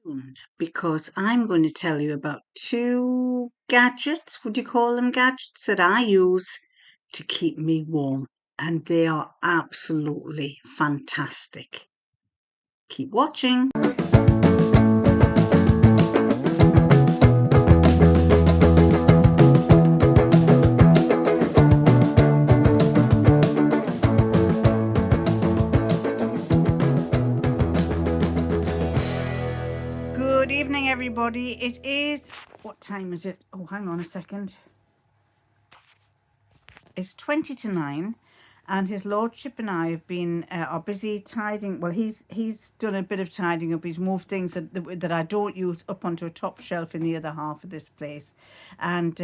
tuned because I'm going to tell you about two gadgets, would you call them gadgets, that I use to keep me warm. And they are absolutely fantastic. Keep watching. Good evening, everybody. It is, what time is it? Oh, hang on a second. It's 20 to 9, and his lordship and I have been are busy tidying. Well, he's done a bit of tidying up. He's moved things that I don't use up onto a top shelf in the other half of this place, and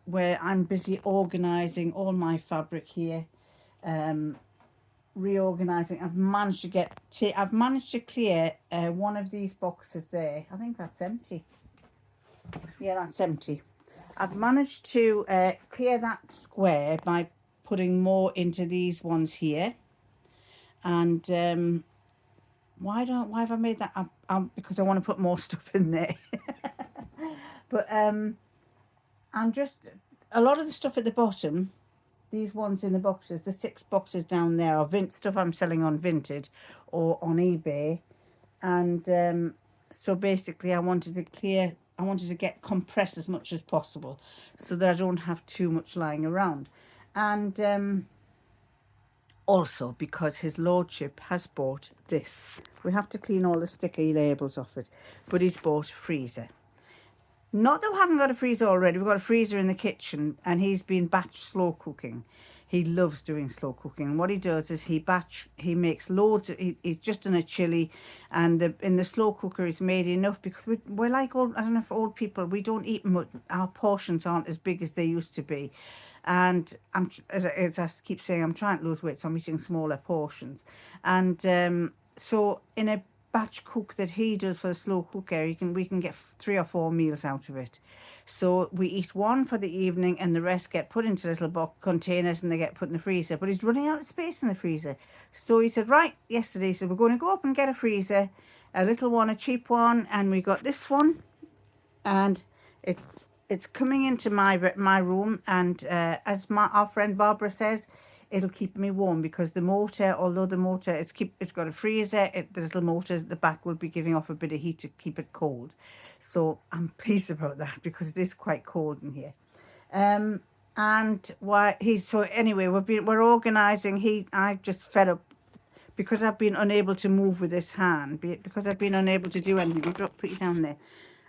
where I'm busy organising all my fabric here, reorganising. I've managed to clear one of these boxes there. I think that's empty. Yeah, that's empty. I've managed to clear that square by putting more into these ones here. And why have I made that? Because I want to put more stuff in there. But I'm just, a lot of the stuff at the bottom, these ones in the boxes, the 6 boxes down there are stuff I'm selling on Vinted or on eBay. And so basically I wanted to get compress as much as possible so that I don't have too much lying around. And also because his lordship has bought this. We have to clean all the sticky labels off it, but he's bought a freezer. Not that we haven't got a freezer already. We've got a freezer in the kitchen, and he's been batch slow cooking. He loves doing slow cooking. And what he does is he makes loads. He's just done a chili, and in the slow cooker he's made enough, because we're like old, I don't know, if old people, we don't eat much. Our portions aren't as big as they used to be. And as I keep saying, I'm trying to lose weight, so I'm eating smaller portions. And so in a batch cook that he does for the slow cooker, we can get 3 or 4 meals out of it. So we eat one for the evening, and the rest get put into little box containers, and they get put in the freezer. But he's running out of space in the freezer, so he said, right, yesterday he said, we're going to go up and get a freezer, a little one, a cheap one. And we got this one, and it's coming into my room, and as our friend Barbara says, it'll keep me warm, because the motor, although the motor it's got a freezer, the little motors at the back will be giving off a bit of heat to keep it cold. So I'm pleased about that, because it is quite cold in here. And so anyway, we're organising. I just fed up, because I've been unable to move with this hand, because I've been unable to do anything. Put you down there.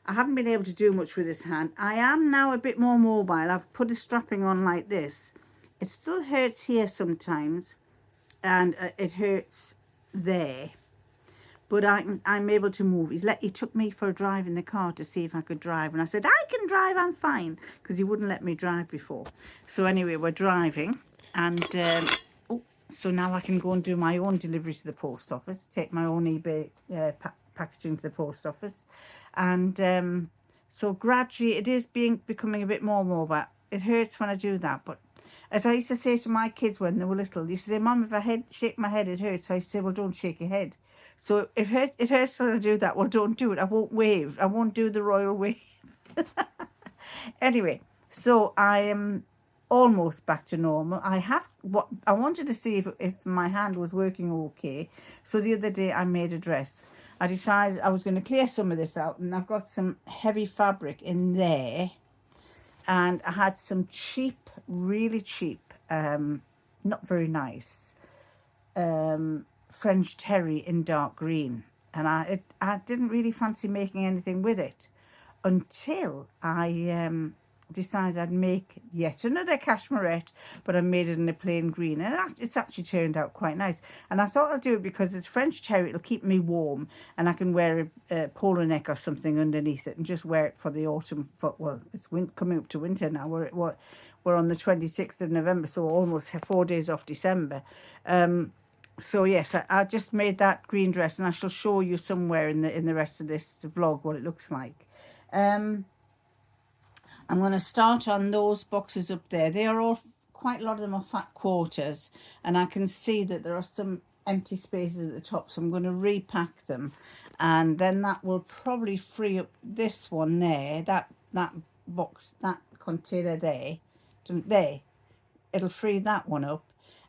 I haven't been able to do much with this hand. I am now a bit more mobile. I've put a strapping on like this. It still hurts here sometimes, and it hurts there, but I'm able to move. He took me for a drive in the car to see if I could drive, and I said, I can drive, I'm fine, because he wouldn't let me drive before. So anyway, we're driving, and so now I can go and do my own deliveries to the post office, take my own eBay packaging to the post office. And so gradually it is becoming a bit more mobile. It hurts when I do that, but as I used to say to my kids when they were little, they used to say, Mum, if I shake my head, it hurts. So I say, well, don't shake your head. So it hurts when I do that. Well, don't do it. I won't wave. I won't do the royal wave. Anyway, so I am almost back to normal. I wanted to see if my hand was working okay. So the other day I made a dress. I decided I was going to clear some of this out, and I've got some heavy fabric in there, and I had some cheap, really cheap, not very nice, French terry in dark green, and I didn't really fancy making anything with it until I decided I'd make yet another cashmerette, but I made it in a plain green, and it's actually turned out quite nice. And I thought I'll do it because it's French terry. It'll keep me warm, and I can wear a polo neck or something underneath it, and just wear it for the autumn. Well, it's coming up to winter now. We're on the 26th of November, so almost 4 days off December. So yes, I just made that green dress, and I shall show you somewhere in the rest of this vlog what it looks like. I'm going to start on those boxes up there. They are all, quite a lot of them are fat quarters, and I can see that there are some empty spaces at the top, so I'm going to repack them, and then that will probably free up this one there, that box, that container there, it'll free that one up.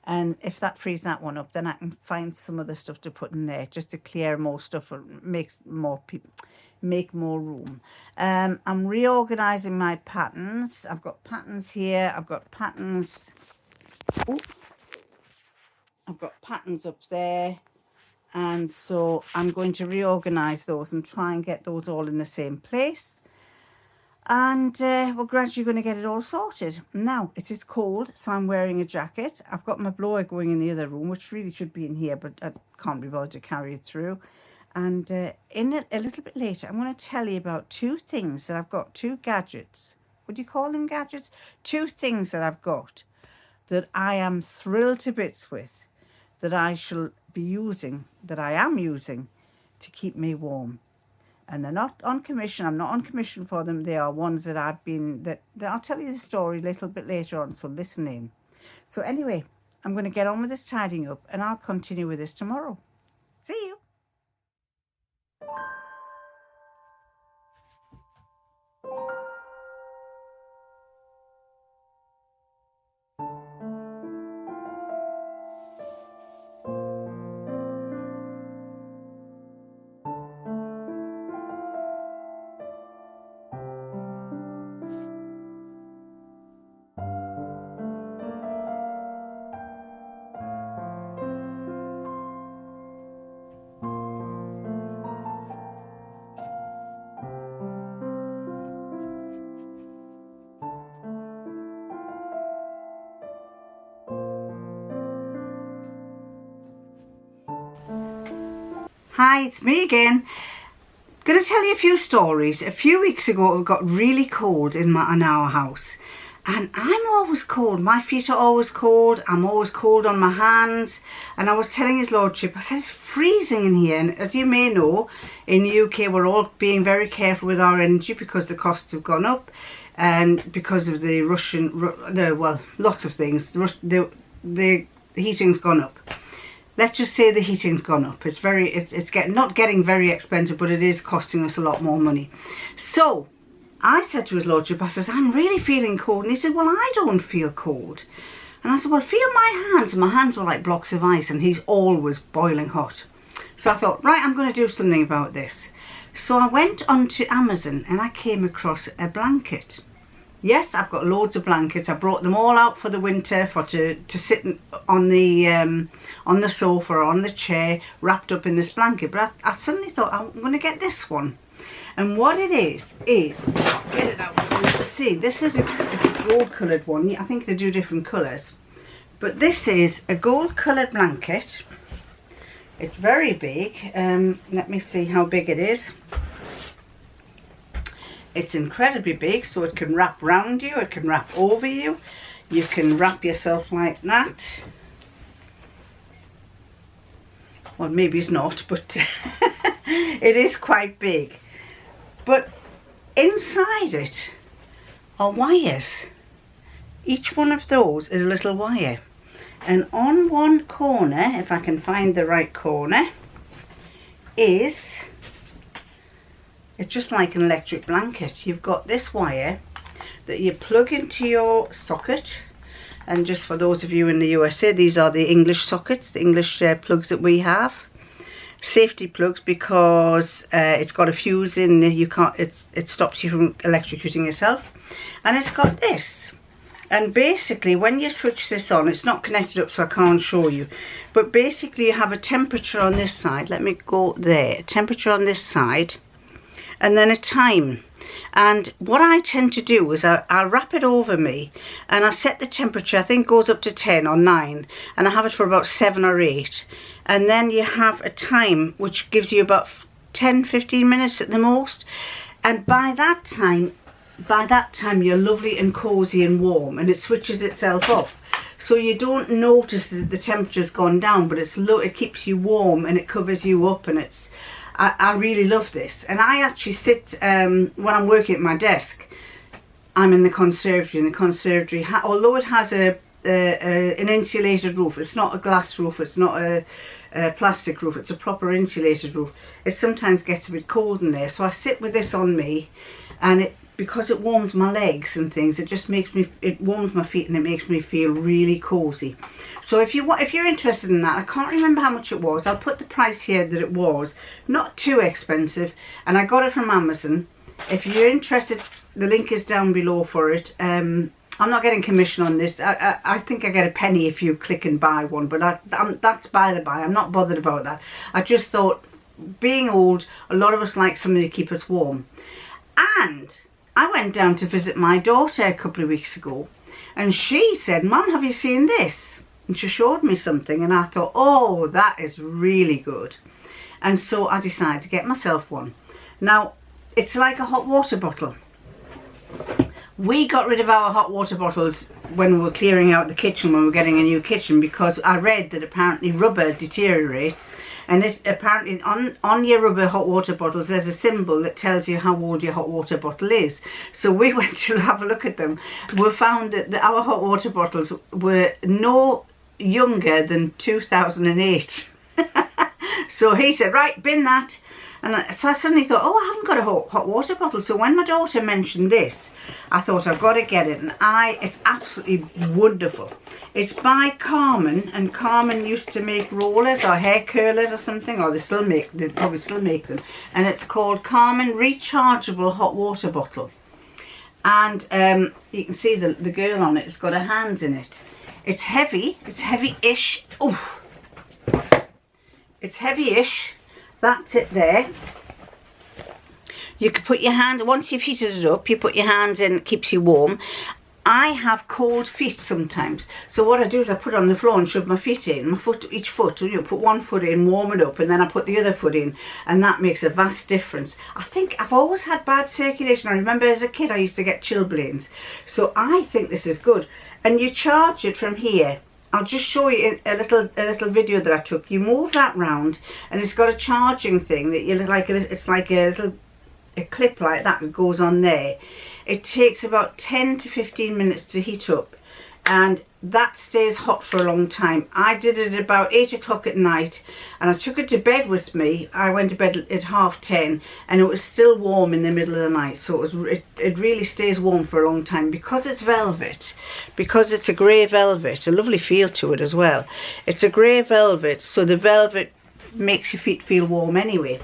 And if that frees that one up, then I can find some other stuff to put in there just to clear more stuff and make more room. I'm reorganizing my patterns. I've got patterns here. I've got patterns. Ooh, I've got patterns up there. And so I'm going to reorganize those and try and get those all in the same place. And we're gradually going to get it all sorted. Now, it is cold, so I'm wearing a jacket. I've got my blower going in the other room, which really should be in here, but I can't be bothered to carry it through. And in a little bit later, I'm going to tell you about two things that I've got, two gadgets. Would you call them gadgets? Two things that I've got that I am thrilled to bits with, that I shall be using, that I am using to keep me warm. And they're not on commission. I'm not on commission for them. They are ones that I've been, that I'll tell you the story a little bit later on, so listen in. So anyway, I'm going to get on with this tidying up, and I'll continue with this tomorrow. See you. Hi, it's me again. Going to tell you a few stories. A few weeks ago it got really cold in our house, and I'm always cold. My feet are always cold. I'm always cold on my hands. And I was telling his lordship, I said, it's freezing in here. And as you may know, in the UK we're all being very careful with our energy because the costs have gone up, and because of the well, lots of things. The heating's gone up. Let's just say the heating's gone up. It's not getting very expensive, but it is costing us a lot more money. So I said to his lordship, I says, I'm really feeling cold. And he said, well, I don't feel cold. And I said, well, feel my hands. And my hands were like blocks of ice, and he's always boiling hot. So I thought, right, I'm going to do something about this. So I went onto Amazon and I came across a blanket. Yes, I've got loads of blankets. I brought them all out for the winter to sit on the sofa or on the chair, wrapped up in this blanket. But I suddenly thought, I'm going to get this one. And what it is I'll get it out for you to see. This is a gold coloured one. I think they do different colours. But this is a gold coloured blanket. It's very big. Let me see how big it is. It's incredibly big, so it can wrap round you, it can wrap over you, you can wrap yourself like that. Well, maybe it's not, but it is quite big. But inside it are wires. Each one of those is a little wire. And on one corner, if I can find the right corner, it's just like an electric blanket. You've got this wire that you plug into your socket, and just for those of you in the USA, these are the English sockets, the English plugs that we have. Safety plugs, because it's got a fuse in. It stops you from electrocuting yourself. And it's got this. And basically, when you switch this on, it's not connected up, so I can't show you. But basically, you have a temperature on this side. Let me go there. Temperature on this side. And then a time. And what I tend to do is I wrap it over me, and I set the temperature, I think goes up to 10 or 9, and I have it for about 7 or 8. And then you have a time which gives you about 10-15 minutes at the most. And by that time you're lovely and cozy and warm, and it switches itself off. So you don't notice that the temperature's gone down, but it keeps you warm and it covers you up, and I really love this. And I actually sit, when I'm working at my desk, I'm in the conservatory. And the conservatory, although it has an insulated roof, it's not a glass roof, it's not plastic roof. It's a proper insulated roof. It sometimes gets a bit cold in there, so I sit with this on me, and because it warms my legs and things, it warms my feet and it makes me feel really cozy. So if you're interested in that, I can't remember how much it was. I'll put the price here that it was. Not too expensive, and I got it from Amazon. If you're interested, the link is down below for it. I'm not getting commission on this. I think I get a penny if you click and buy one, but that's by the by. I'm not bothered about that. I just thought, being old, a lot of us like something to keep us warm. And I went down to visit my daughter a couple of weeks ago, and she said, "Mum, have you seen this?" And she showed me something, and I thought, oh, that is really good. And so I decided to get myself one. Now, it's like a hot water bottle. We got rid of our hot water bottles when we were clearing out the kitchen, when we were getting a new kitchen, because I read that apparently rubber deteriorates, and if apparently on your rubber hot water bottles there's a symbol that tells you how old your hot water bottle is. So we went to have a look at them. We found that our hot water bottles were no younger than 2008. So he said, right, bin that. And so I suddenly thought, oh, I haven't got a hot water bottle. So when my daughter mentioned this, I thought, I've got to get it. And it's absolutely wonderful. It's by Carmen, and Carmen used to make rollers or hair curlers or something, or they probably still make them. And it's called Carmen Rechargeable Hot Water Bottle. And you can see the girl on it has got her hands in it. It's heavy. It's heavy-ish. Oh, it's heavy-ish. That's it there. You can put your hand, once you've heated it up, you put your hands in, it keeps you warm. I have cold feet sometimes, so what I do is I put it on the floor and shove my feet in, each foot, you know, put one foot in, warm it up, and then I put the other foot in, and that makes a vast difference. I think I've always had bad circulation. I remember as a kid I used to get chilblains, so I think this is good. And you charge it from here. I'll just show you a little video that I took. You move that round, and it's got a charging thing that it's like a little clip like that goes on there. It takes about 10 to 15 minutes to heat up, and that stays hot for a long time. I did it about 8 o'clock at night, and I took it to bed with me. I went to bed at 10:30, and it was still warm in the middle of the night. So it really stays warm for a long time, because it's velvet, because it's a grey velvet, a lovely feel to it as well. It's a grey velvet, so the velvet makes your feet feel warm anyway.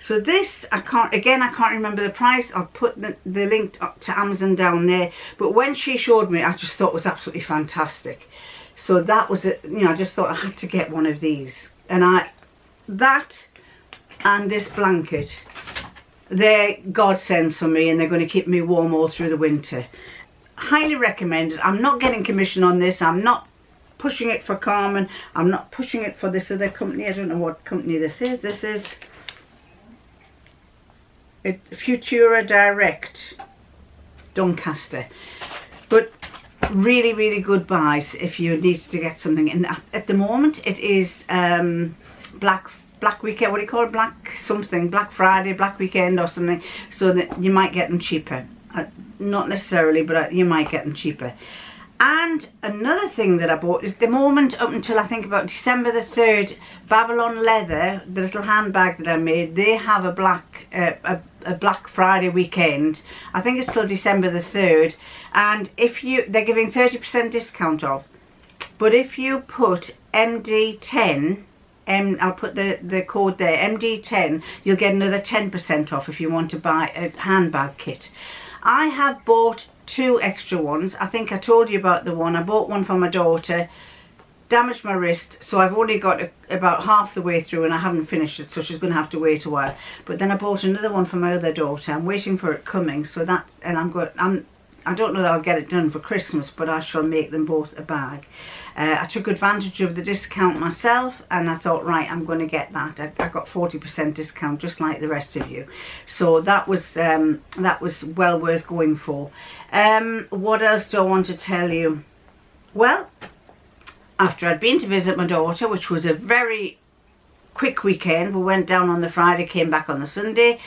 So this, I can't remember the price. I'll put the link to Amazon down there. But when she showed me, I just thought it was absolutely fantastic. So that was it. You know, I just thought I had to get one of these. And that and this blanket, they're godsends for me, and they're going to keep me warm all through the winter. Highly recommended. I'm not getting commission on this. I'm not pushing it for Carmen. I'm not pushing it for this other company. I don't know what company this is. This is Futura Direct, Doncaster. But really, really good buys if you need to get something. And at the moment it is Black Weekend, what do you call it? Black Friday, Black Weekend or something, so that you might get them cheaper. Not necessarily, but you might get them cheaper. And another thing that I bought is, the moment up until I think about December the 3rd, Babylon Leather, the little handbag that I made, they have a Black Friday weekend. I think it's till December the 3rd, and they're giving 30% discount off. But if you put MD10, I'll put the code there, MD10, you'll get another 10% off if you want to buy a handbag kit. I have bought 2 extra ones. I think I told you about the one. I bought one for my daughter, damaged my wrist, so I've only got about half the way through, and I haven't finished it, so she's going to have to wait a while. But then I bought another one for my other daughter. I'm waiting for it coming, so that's, and I don't know that I'll get it done for Christmas, but I shall make them both a bag. I took advantage of the discount myself, and I thought, right, I'm going to get that. I got 40% discount, just like the rest of you. So that was well worth going for. What else do I want to tell you? Well, after I'd been to visit my daughter, which was a very quick weekend, we went down on the Friday, came back on the Sunday.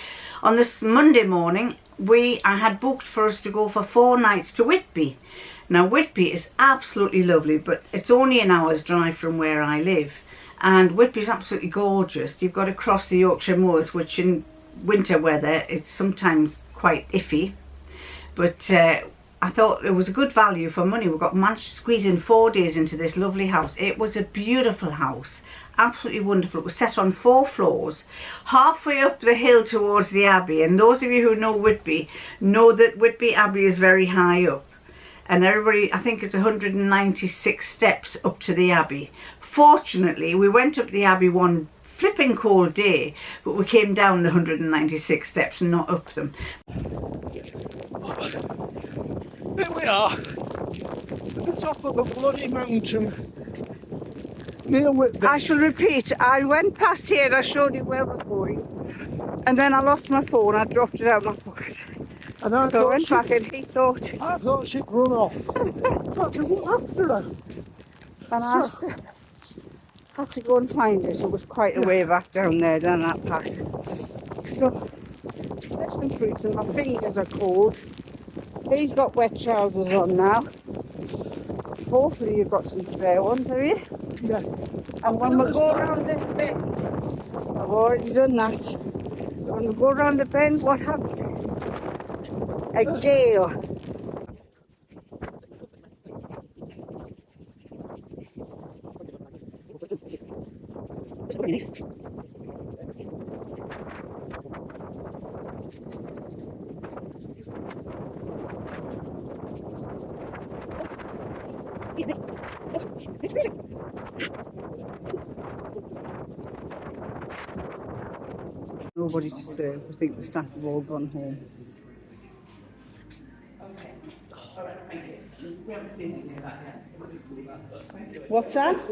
On this Monday morning, I had booked for us to go for 4 nights to Whitby. Now Whitby is absolutely lovely, but it's only an hour's drive from where I live, And Whitby's absolutely gorgeous. You've got to cross the Yorkshire Moors, which in winter weather it's sometimes quite iffy, but I thought it was a good value for money. We managed to squeeze in 4 days into this lovely house. It was a beautiful house, absolutely wonderful. It was set on 4 floors, halfway up the hill towards the Abbey. And those of you who know Whitby know that Whitby Abbey is very high up. And everybody, I think it's 196 steps up to the Abbey. Fortunately, we went up the Abbey one flipping cold day, but we came down the 196 steps and not up them. Here we are, at the top of a bloody mountain near Whitby. I shall repeat, I went past here and I showed you where we're going, and then I lost my phone. I dropped it out of my pocket. And I So I went back and he thought... I thought she'd run off. Got to run after her. And I had to go and find it. It was quite a way back down there, down that path. So, fresh and fruits, and my fingers are cold. He's got wet trousers on now. Hopefully you've got some spare ones, have you? Yeah. And when we go around this bend, I've already done that. When we go around the bend, what happens? A gale. Nobody to serve. I think the staff have all gone home. What's that?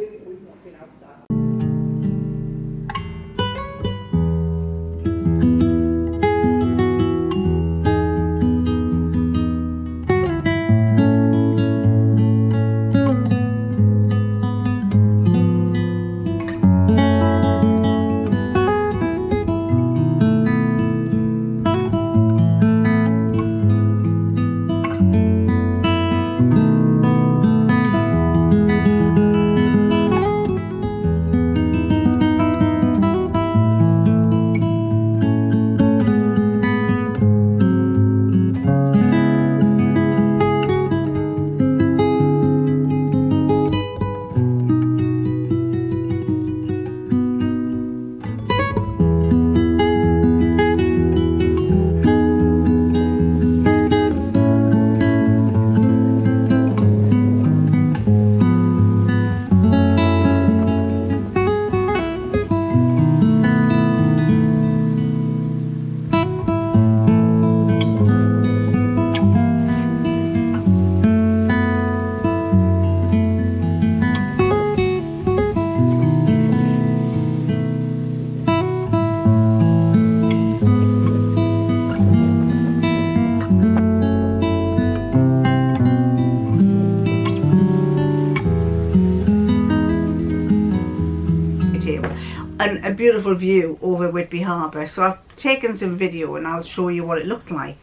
And a beautiful view over Whitby Harbour. So I've taken some video and I'll show you what it looked like.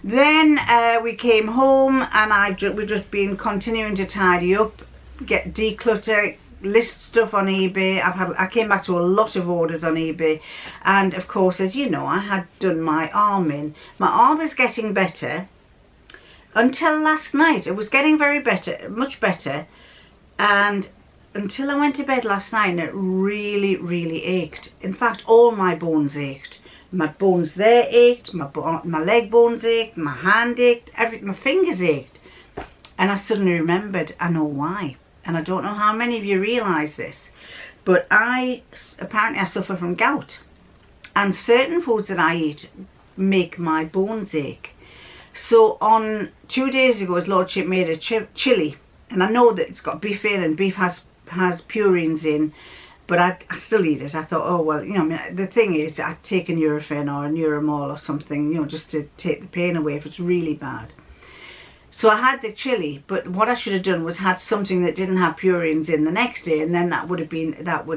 Then we came home and we've just been continuing to tidy up, declutter, list stuff on eBay. I came back to a lot of orders on eBay, and of course, as you know, I had done my arm in. My arm is getting better. Until last night, it was getting much better, and until I went to bed last night, and it really, really ached. In fact, all my bones ached. My bones there ached, my leg bones ached, my hand ached, my fingers ached. And I suddenly remembered, I know why. And I don't know how many of you realise this, but apparently I suffer from gout. And certain foods that I eat make my bones ache. So on 2 days ago, his lordship made a chilli. And I know that it's got beef in, and beef has purines in, but I still eat it. I thought, oh well, you know, I mean, the thing is, I'd take a Nurofen or a Nuromol or something, you know, just to take the pain away if it's really bad. So I had the chilli, but what I should have done was had something that didn't have purines in the next day, and then that would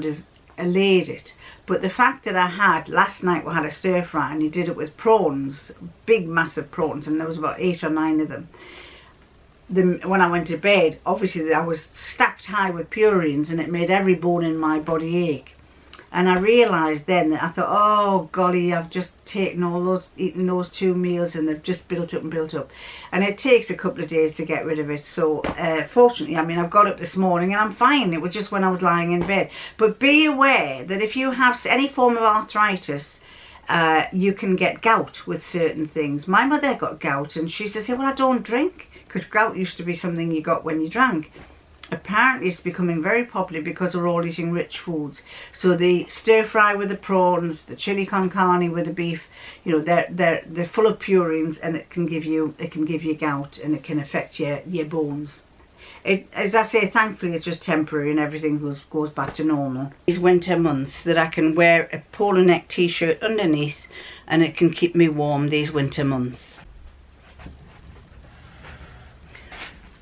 have allayed it. But the fact that I had, last night we had a stir fry, and he did it with prawns, big massive prawns, and there was about 8 or 9 of them. when I went to bed, obviously I was stacked high with purines and it made every bone in my body ache. And I realised then that I thought, oh golly, I've just eaten those 2 meals and they've just built up and built up. And it takes a couple of days to get rid of it. So fortunately, I mean, I've got up this morning and I'm fine. It was just when I was lying in bed. But be aware that if you have any form of arthritis, you can get gout with certain things. My mother got gout and she says, well, I don't drink, because gout used to be something you got when you drank. Apparently it's becoming very popular because we're all eating rich foods. So the stir fry with the prawns, the chili con carne with the beef, you know, they're full of purines, and it can give you gout, and it can affect your bones. As I say, thankfully it's just temporary and everything goes back to normal. These winter months that I can wear a polo neck t-shirt underneath and it can keep me warm these winter months.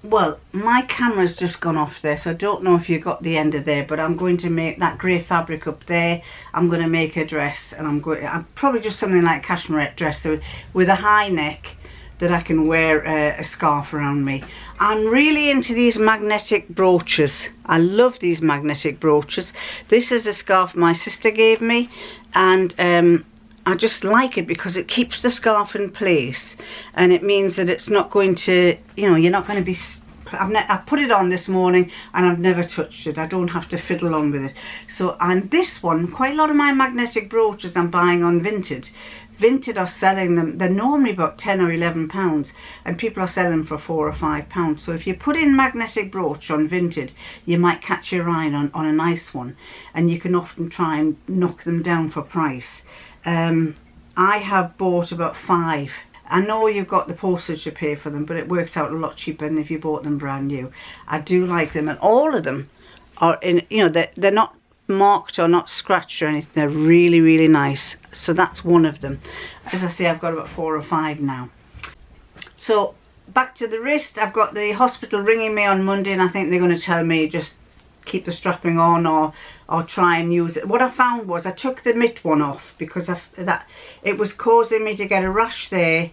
Well, my camera's just gone off there, so I don't know if you got the end of there, but I'm going to make that grey fabric up there. I'm going to make a dress, and I'm probably just something like a cashmere dress with a high neck that I can wear a scarf around me. I'm really into these magnetic brooches. I love these magnetic brooches. This is a scarf my sister gave me, and I just like it because it keeps the scarf in place, and it means that it's not going to, you know, you're not going to be, I put it on this morning and I've never touched it. I don't have to fiddle on with it. So, and this one, quite a lot of my magnetic brooches I'm buying on Vinted. Vinted are selling them, they're normally about 10 or 11 pounds, and people are selling them for 4 or 5 pounds. So if you put in magnetic brooch on Vinted, you might catch your eye on a nice one, and you can often try and knock them down for price. I have bought about 5. I know you've got the postage to pay for them, but it works out a lot cheaper than if you bought them brand new. I do like them, and all of them are in, you know, they're not marked or not scratched or anything. They're really, really nice. So that's one of them. As I say, I've got about 4 or 5 now. So back to the wrist. I've got the hospital ringing me on Monday, and I think they're going to tell me just keep the strapping on or try and use it. What I found was I took the mitt one off because it was causing me to get a rash there,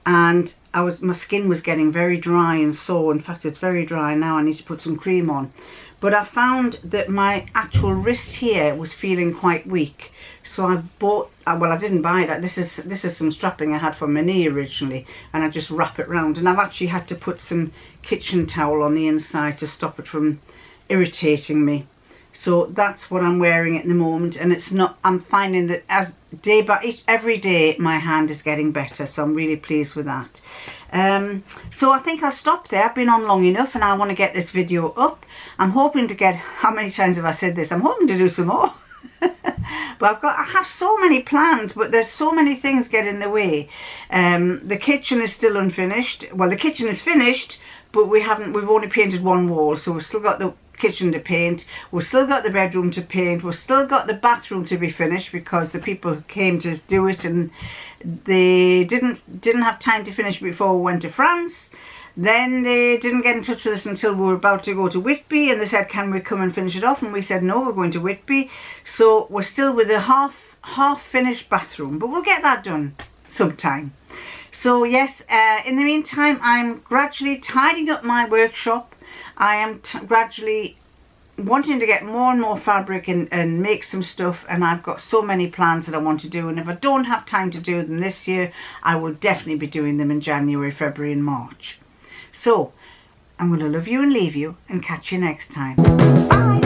and my skin was getting very dry and sore. In fact, it's very dry now. I need to put some cream on. But I found that my actual wrist here was feeling quite weak. So I bought, well, I didn't buy that. This is some strapping I had for my knee originally, and I just wrap it round. And I've actually had to put some kitchen towel on the inside to stop it from irritating me. So that's what I'm wearing at the moment, and it's not, I'm finding that every day my hand is getting better, so I'm really pleased with that. So I think I'll stop there. I've been on long enough, and I want to get this video up. I'm hoping to get, how many times have I said this? I'm hoping to do some more. But I have so many plans, but there's so many things get in the way. The kitchen is still unfinished. Well, the kitchen is finished, but we've only painted one wall, so we've still got the kitchen to paint, we've still got the bedroom to paint, we've still got the bathroom to be finished because the people came to do it and they didn't have time to finish before we went to France. Then they didn't get in touch with us until we were about to go to Whitby, and they said, can we come and finish it off? And we said, no, we're going to Whitby. So we're still with a half finished bathroom, but we'll get that done sometime. So yes, in the meantime, I'm gradually tidying up my workshop. I am gradually wanting to get more and more fabric and make some stuff, and I've got so many plans that I want to do, and if I don't have time to do them this year, I will definitely be doing them in January, February and March. So I'm going to love you and leave you and catch you next time. Bye!